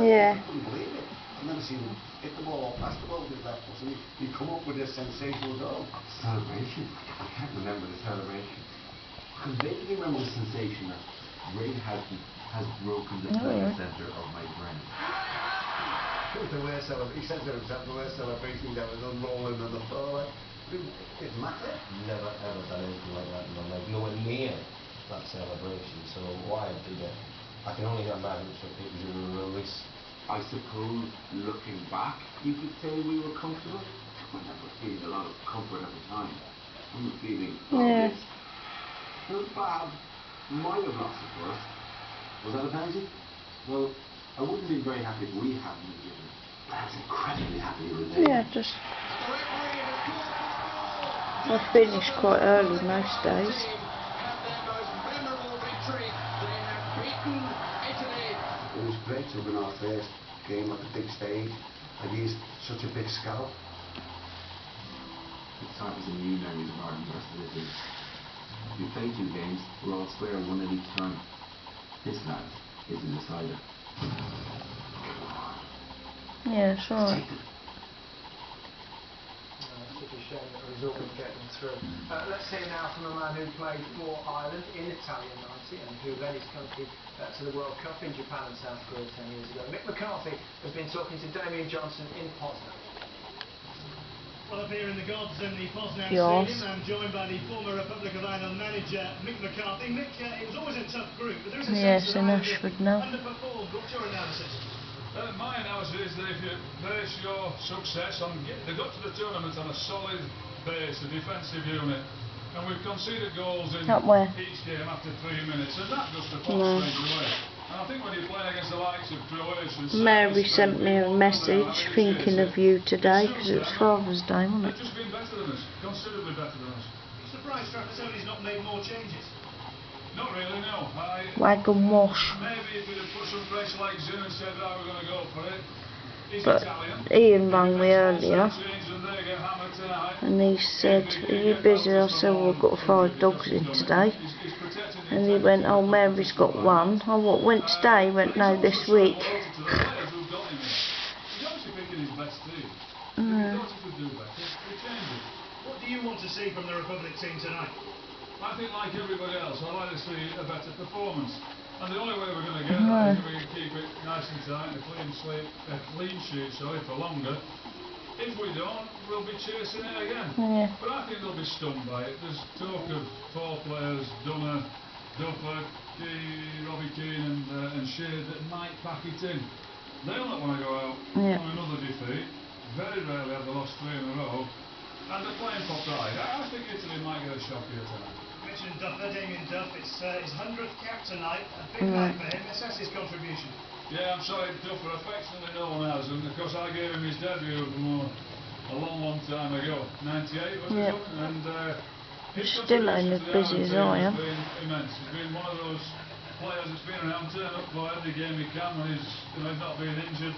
Yeah. I couldn't believe it. I've never seen him hit the ball or pass the ball with his left foot, and he'd come up with a sensational goal. Celebration? I can't remember the celebration. I can vaguely remember the sensation that Ray has broken the playing centre of my brain. The worst celebration, he says to himself, the worst celebration that was unrolling on the floor. It mattered. Never ever done anything like that in my life, nowhere near that celebration. So why I did it, I can only imagine it was a release. I suppose, looking back, you could say we were comfortable. I never feeling a lot of comfort at the time. We were feeling, Yeah. Well, Bob might have lost it for us. Was that a penalty? Well, I wouldn't have been very happy if we hadn't been given it. I was incredibly happy you were there. Yeah, just I finish quite early most days. It was great to win our first game at the big stage. I've used such a big scalp. It starts in new memories of our university. We played 2 games, we're all square 1 at each time. This, lad, is a decider. Yeah, sure. Such a shame that the result would get them through. Let's hear now from a man who played for Ireland in Italian 90 and who led his country to the World Cup in Japan and South Korea 10 years ago. Mick McCarthy has been talking to Damien Johnson in Poznan. Well, up here in the gods in the Poznan Yes. Stadium, I'm joined by the former Republic of Ireland manager Mick McCarthy. Mick, it was always a tough group, but there is a Yes, sense that in Ireland Ashford now. underperformed. What's your analysis? My analysis is that if you base your success on they got to the tournament on a solid base, a defensive unit, and we've conceded goals in Up where? each game after 3 minutes, and that just a No. straight away. And I think when you're playing against the likes of Croatia, and Mary Serbia, sent me a message thinking of you today because it was Father's Day, wasn't they've it? just been better than us, considerably better than us. Surprised Trapattoni's not made more changes. Not really, no. Wagon wash. Maybe if we'd have put some fresh legs in and said, right, we're going to go for it. He's But Italian. Ian rang me earlier Change and they get hammered tonight. and he said, "Are you busy?" I said, "Well, I've got 5 dogs in today." And he went, "Oh, Mary's got 1. I went today?" He went, "No, this week." What do you want to see from the Republic team tonight? I think, like everybody else, I'd like to see a better performance. And the only way we're going to get that is if we can keep it nice and tight, a clean sheet for longer. If we don't, we'll be chasing it again. Yeah. But I think they'll be stunned by it. There's talk of 4 players, Dunner, Duffer, Robbie Keane and Shea, that might pack it in. They'll not want to go out on another defeat. Very rarely have they lost 3 in a row. And they're playing for pride. I think Italy might get a shock here tonight. You mentioned Duffer, Damien Duff. It's his 100th cap tonight. A big night for him. Assess his contribution. Yeah, I'm sorry, Duffer, affectionately known as, and of course I gave him his debut a long time ago, 98 was it? And his Still ain't as busy as I am. has been immense. He's been one of those players that's been around, turn up for every game he can when he's not being injured.